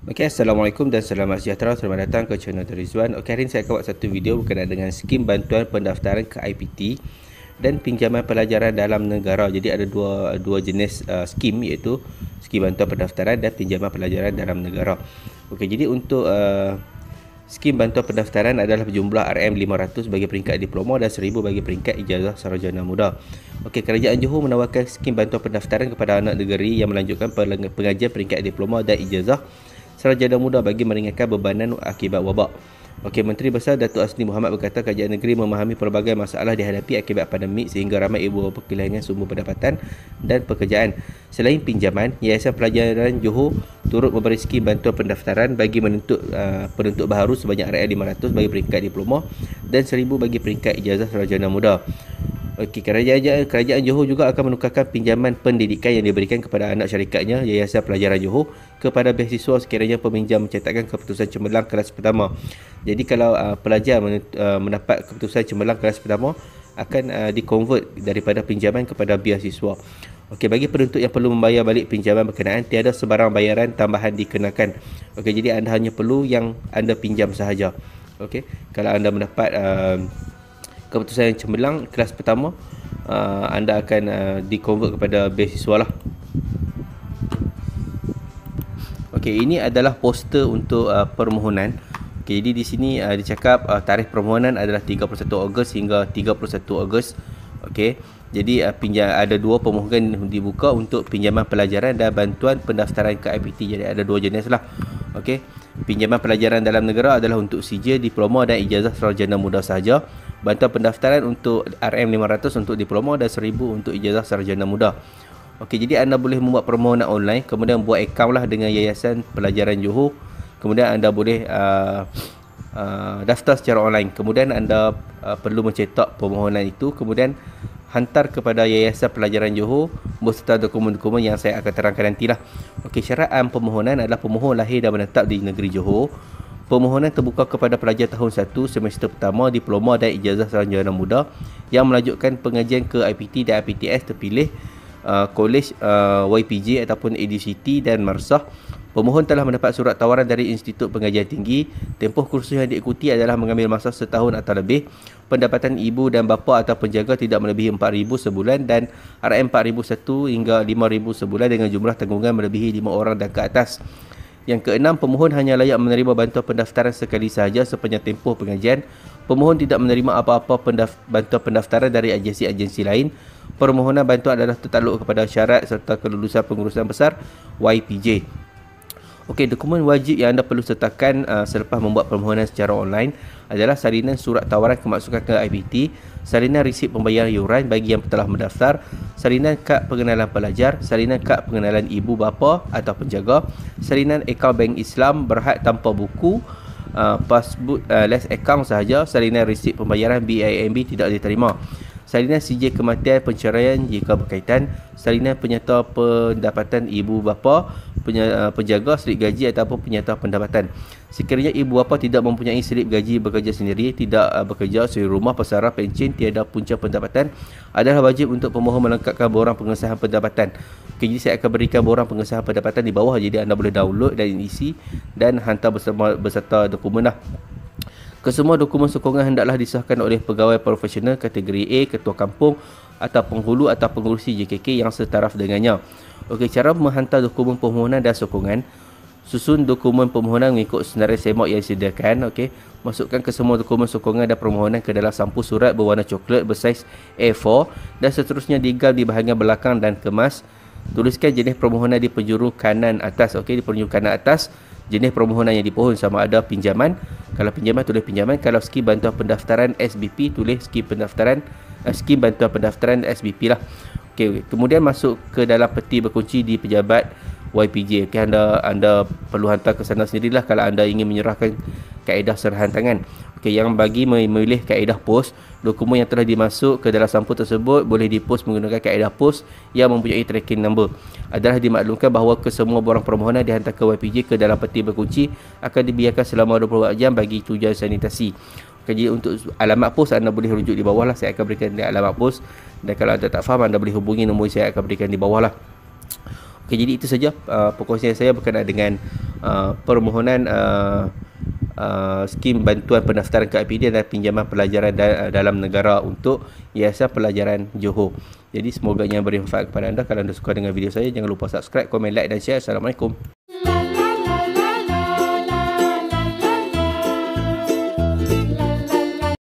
Okay, Assalamualaikum dan selamat sejahtera. Selamat datang ke channel Rizwan. Okay, hari ini saya akan buat satu video berkenaan dengan skim bantuan pendaftaran ke IPT dan pinjaman pelajaran dalam negara. Jadi ada dua jenis skim, iaitu skim bantuan pendaftaran dan pinjaman pelajaran dalam negara. Okay, jadi untuk skim bantuan pendaftaran adalah berjumlah RM500 bagi peringkat diploma dan 1000 bagi peringkat ijazah sarjana muda. Okey, Kerajaan Johor menawarkan skim bantuan pendaftaran kepada anak negeri yang melanjutkan pengajian peringkat diploma dan ijazah sarjana muda bagi meringankan bebanan akibat wabak. Okey, Menteri Besar Datuk Asni Mohamad berkata kerajaan negeri memahami pelbagai masalah dihadapi akibat pandemik sehingga ramai ibu bapa kehilangan sumber pendapatan dan pekerjaan. Selain pinjaman, Yayasan Pelajaran Johor turut memberi skim bantuan pendaftaran bagi penuntut baharu sebanyak RM500 bagi peringkat diploma dan 1000 bagi peringkat ijazah sarjana muda. Okey, Kerajaan Johor juga akan menukarkan pinjaman pendidikan yang diberikan kepada anak syarikatnya Yayasan Pelajaran Johor kepada beasiswa sekiranya peminjam mencetakkan keputusan cemerlang kelas pertama. Jadi kalau pelajar mendapat keputusan cemerlang kelas pertama, akan dikonvert daripada pinjaman kepada beasiswa. Okey, bagi penuntut yang perlu membayar balik pinjaman berkenaan, tiada sebarang bayaran tambahan dikenakan. Okey, jadi anda hanya perlu yang anda pinjam sahaja. Okey, kalau anda mendapat keputusan yang cemerlang kelas pertama, anda akan dikonvert kepada beasiswa lah. Okey, ini adalah poster untuk permohonan. Okey, jadi di sini dicakap tarikh permohonan adalah 31 Ogos hingga 31 Ogos. Okey, jadi ada dua permohonan dibuka untuk pinjaman pelajaran dan bantuan pendaftaran ke IPT. Jadi ada dua jenis lah. Okey, pinjaman pelajaran dalam negara adalah untuk CJ, diploma dan ijazah sarjana muda sahaja. Bantuan pendaftaran untuk RM500 untuk diploma dan 1000 untuk ijazah sarjana muda. Okey, jadi anda boleh membuat permohonan online, kemudian buat akaun lah dengan Yayasan Pelajaran Johor. Kemudian anda boleh daftar secara online. Kemudian anda perlu mencetak permohonan itu, kemudian hantar kepada Yayasan Pelajaran Johor beserta dokumen-dokumen yang saya akan terangkan nantilah. Okey, syaratan permohonan adalah pemohon lahir dan menetap di negeri Johor. Permohonan terbuka kepada pelajar tahun 1 semester pertama diploma dan ijazah sarjana muda yang melanjutkan pengajian ke IPT dan IPTS terpilih, kolej YPJ ataupun ADCT dan Marsah. Pemohon telah mendapat surat tawaran dari Institut Pengajian Tinggi. Tempoh kursus yang diikuti adalah mengambil masa setahun atau lebih. Pendapatan ibu dan bapa atau penjaga tidak melebihi RM4,000 sebulan dan RM4,001 hingga RM5,000 sebulan dengan jumlah tanggungan melebihi 5 orang dan ke atas. Yang keenam, pemohon hanya layak menerima bantuan pendaftaran sekali sahaja sepanjang tempoh pengajian. Pemohon tidak menerima apa-apa bantuan pendaftaran dari agensi-agensi lain. Permohonan bantuan adalah tertakluk kepada syarat serta kelulusan pengurusan besar YPJ. Okey, dokumen wajib yang anda perlu sertakan selepas membuat permohonan secara online adalah salinan surat tawaran kemasukan ke IPT, salinan resip pembayaran yuran bagi yang telah mendaftar, salinan kad pengenalan pelajar, salinan kad pengenalan ibu bapa atau penjaga, salinan akaun bank Islam berhad tanpa buku, passbook less account sahaja, salinan resip pembayaran BIMB tidak diterima, salinan CJ kematian penceraian jika berkaitan, salinan penyata pendapatan ibu bapa, penjaga slip gaji ataupun penyata pendapatan. Sekiranya ibu bapa tidak mempunyai slip gaji bekerja sendiri, tidak bekerja suri rumah, pesara, pencen, tiada punca pendapatan, adalah wajib untuk pemohon melengkapkan borang pengesahan pendapatan. Okay, jadi saya akan berikan borang pengesahan pendapatan di bawah, jadi anda boleh download dan isi dan hantar beserta dokumen lah. Kesemua dokumen sokongan hendaklah disahkan oleh pegawai profesional kategori A, ketua kampung atau penghulu atau pengurusi JKK yang setaraf dengannya. Okey, cara menghantar dokumen permohonan dan sokongan. Susun dokumen permohonan mengikut senarai semak yang disediakan. Okey, masukkan ke semua dokumen sokongan dan permohonan ke dalam sampul surat berwarna coklat bersaiz A4 dan seterusnya digam di bahagian belakang dan kemas. Tuliskan jenis permohonan di penjuru kanan atas. Okey, di penjuru kanan atas jenis permohonan yang dipohon, sama ada pinjaman. Kalau pinjaman, tulis pinjaman. Kalau skim bantuan pendaftaran SBP, tulis skim bantuan pendaftaran SBP lah. Okey, kemudian masuk ke dalam peti berkunci di pejabat YPJ. Okey, anda perlu hantar ke sana sendirilah kalau anda ingin menyerahkan kaedah serahan tangan. Okey, yang bagi memilih kaedah pos, dokumen yang telah dimasuk ke dalam sampul tersebut boleh dipos menggunakan kaedah pos yang mempunyai tracking number. Adalah dimaklumkan bahawa kesemua borang permohonan dihantar ke YPJ ke dalam peti berkunci akan dibiarkan selama 24 jam bagi tujuan sanitasi. Okay, jadi untuk alamat pos anda boleh rujuk di bawah lah. Saya akan berikan di alamat pos. Dan kalau anda tak faham, anda boleh hubungi nombor saya akan berikan di bawah lah. Okay, jadi itu saja perkongsian saya berkenaan dengan permohonan skim bantuan pendaftaran ke IPD dan pinjaman pelajaran dalam negara untuk Yayasan Pelajaran Johor. Jadi semoga yang beri manfaat kepada anda. Kalau anda suka dengan video saya, jangan lupa subscribe, komen, like dan share. Assalamualaikum.